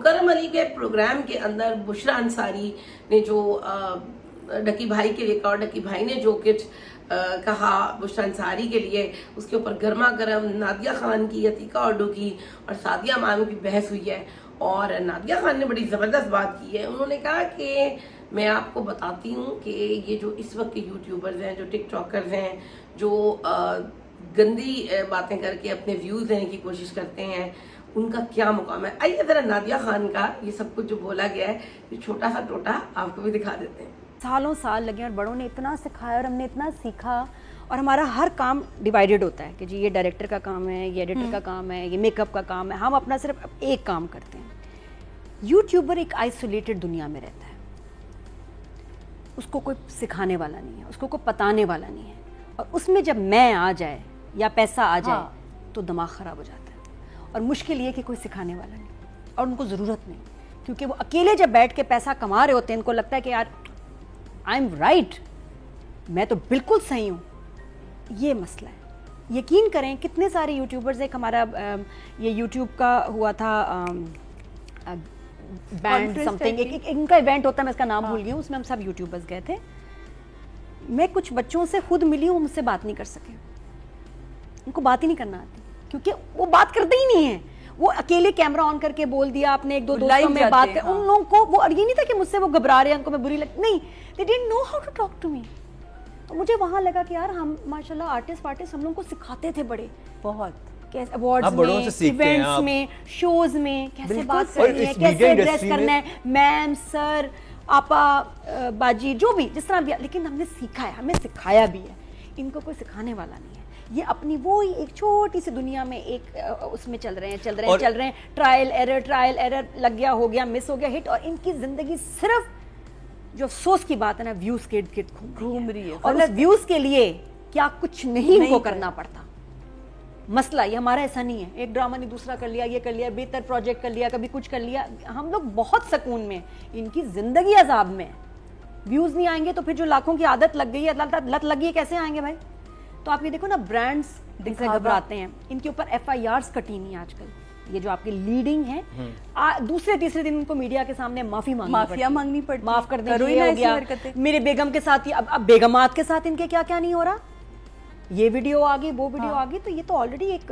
مکرم علی کے پروگرام کے اندر بشرا انصاری نے جو ڈکی بھائی کے لیے کہا اور ڈکی بھائی نے جو کچھ کہا بشرا انصاری کے لیے، اس کے اوپر گرما گرم نادیہ خان کی، عتیقہ اڈو کی اور سعدیہ مامو کی بحث ہوئی ہے. اور نادیہ خان نے بڑی زبردست بات کی ہے. انہوں نے کہا کہ میں آپ کو بتاتی ہوں کہ یہ جو اس وقت کے یوٹیوبرز ہیں، جو ٹک ٹاکرز ہیں، جو گندی باتیں کر کے اپنے ویوز لینے کی کوشش کرتے ہیں، ان کا کیا مقام ہے. آئیے ذرا نادیہ خان کا یہ سب کچھ جو بولا گیا ہے یہ چھوٹا سا ٹوٹا آپ کو بھی دکھا دیتے ہیں. سالوں سال لگے اور بڑوں نے اتنا سکھایا اور ہم نے اتنا سیکھا. اور ہمارا ہر کام ڈیوائیڈڈ ہوتا ہے کہ جی یہ ڈائریکٹر کا کام ہے، یہ ایڈیٹر کا کام ہے، یہ میک اپ کا کام ہے. ہم اپنا صرف ایک کام کرتے ہیں. یوٹیوبر ایک آئسولیٹڈ دنیا میں رہتا ہے. اس کو کوئی سکھانے والا نہیں ہے، اس کو کوئی بتانے والا نہیں ہے. اور اس میں جب میں آ جائے یا پیسہ آ جائے تو دماغ خراب ہو جاتا ہے. اور مشکل یہ کہ کوئی سکھانے والا نہیں اور ان کو ضرورت نہیں، کیونکہ وہ اکیلے جب بیٹھ کے پیسہ کما رہے ہوتے ہیں ان کو لگتا ہے کہ یار آئی ایم رائٹ، میں تو بالکل صحیح ہوں. یہ مسئلہ ہے. یقین کریں کتنے سارے یوٹیوبرز، ایک ہمارا یہ یوٹیوب کا ہوا تھا بینڈ سم تھنگ، ان کا ایونٹ ہوتا ہے، میں اس کا نام بھول گئی ہوں، اس میں ہم سب یوٹیوبرز گئے تھے. میں کچھ بچوں سے خود ملی ہوں، مجھ سے بات نہیں کر سکے. ان کو بات ہی نہیں کرنا آتی کیونکہ وہ بات کرتے ہی نہیں ہیں. وہ اکیلے کیمرہ آن کر کے بول دیا اپنے ایک دو دوستوں میں بات کر. ان لوگوں کو وہ یہ نہیں تھا کہ مجھ سے وہ گھبرا رہے ہیں، ان کو میں بری لگ نہیں، they didn't know how to talk to me. تو مجھے وہاں لگا کہ یار ہم ماشاءاللہ آرٹسٹ ہم لوگوں کو سکھاتے تھے بڑے بہت، ایوارڈز میں، ایونٹس میں، شوز میں کیسے بات کرنی ہے، کیسے ایڈریس کرنا ہے، میم، سر، آپا، باجی، جو بھی جس طرح بھی. لیکن ہم نے سیکھا ہے، ہمیں سکھایا بھی ہے. ان کو کوئی سکھانے والا نہیں ہے. یہ اپنی وہی ایک چھوٹی سی دنیا میں ایک اس میں چل رہے ہیں. ٹرائل ایرر لگ گیا، ہو گیا، مس ہو گیا، ہٹ. اور ان کی زندگی صرف جو افسوس کی بات ہے نا، ویوز کے ارد گرد گھوم رہی ہے. اور ویوز کے لیے کیا کچھ نہیں ان کو کرنا پڑتا. مسئلہ یہ ہمارا ایسا نہیں ہے، ایک ڈرامہ نے دوسرا کر لیا، یہ کر لیا، بہتر پروجیکٹ کر لیا، کبھی کچھ کر لیا. ہم لوگ بہت سکون میں، ان کی زندگی عذاب میں. ویوز نہیں آئیں گے تو پھر جو لاکھوں کی عادت لگ گئی ہے، لت لگ گئی ہے، کیسے آئیں گے بھائی؟ تو آپ یہ دیکھو نا، برانڈز ان سے گھبراتے ہیں. ان کے اوپر FIRs کٹی نہیں آج کل. یہ جو آپ کی لیڈنگ ہے، دوسرے تیسرے دن ان کو میڈیا کے سامنے معافی مانگنی پڑتی، معاف کر دیں، یہ ہو گیا میرے بیگم کے ساتھ. اب بیگمات کے ساتھ ان کے کیا کیا نہیں ہو رہا. یہ ویڈیو آ گئی، وہ ویڈیو آ گئی. تو یہ تو آلریڈی ایک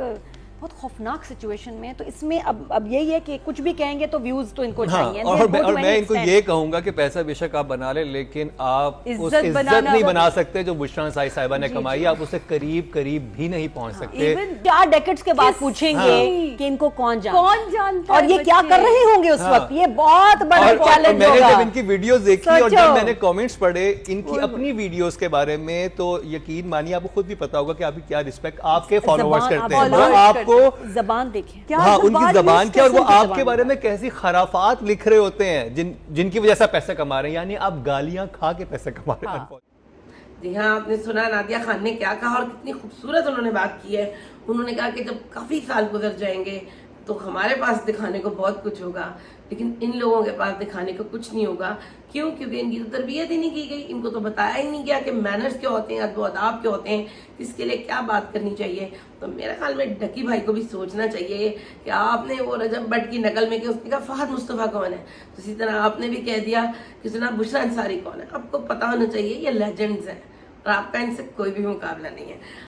بہت خوفناک سچویشن میں. تو اس میں اب یہی ہے کہ کچھ بھی کہیں گے تو ویوز تو ان کو چاہیے. اور میں ان کو یہ کہوں گا کہ پیسہ بے شک آپ بنا لیں، لیکن آپ اس عزت نہیں بنا سکتے جو بشرا انصاری صاحبہ نے کمائی. آپ اسے قریب بھی نہیں پہنچ سکتے. 4 ڈیکڈز کے بعد پوچھیں گے کہ ان کو کون جانتا اور یہ کیا کر رہے ہوں گے اس وقت. یہ بہت بڑا چیلنج ہوگا. میں نے جب ان کی ویڈیوز دیکھی اور جب میں نے کامنٹس پڑھے ان کی اپنی ویڈیوز کے بارے میں، تو یقین مانیے آپ کو خود بھی پتا ہوگا کہ آپ کیا رسپیکٹ آپ کے فالوورز کرتے ہیں. وہ آپ کو زبان دیکھیں، ہاں ان کی زبان کیا، اور وہ آپ کے بارے میں کیسی خرافات لکھ رہے ہوتے ہیں جن کی وجہ سے پیسے کما رہے ہیں. یعنی آپ گالیاں کھا کے پیسے کما رہے ہیں. جی ہاں، آپ نے سنا نادیہ خان نے کیا کہا اور کتنی خوبصورت انہوں نے بات کی ہے. انہوں نے کہا کہ جب کافی سال گزر جائیں گے تو ہمارے پاس دکھانے کو بہت کچھ ہوگا، لیکن ان لوگوں کے پاس دکھانے کو کچھ نہیں ہوگا. کیوں؟ کیونکہ ان کی تو تربیت ہی نہیں کی گئی. ان کو تو بتایا ہی نہیں گیا کہ مینرز کیا ہوتے ہیں، ادب و آداب کیا ہوتے ہیں، کس کے لیے کیا بات کرنی چاہیے. تو میرے خیال میں ڈکی بھائی کو بھی سوچنا چاہیے کہ آپ نے وہ رجب بٹ کی نقل میں کہ اس نے کہا فہد مصطفیٰ کون ہے، تو اسی طرح آپ نے بھی کہہ دیا کہ جناب بشرا انصاری کون ہے. آپ کو پتا ہونا چاہیے یہ لیجنڈز ہیں اور آپ کا ان سے کوئی بھی مقابلہ نہیں ہے.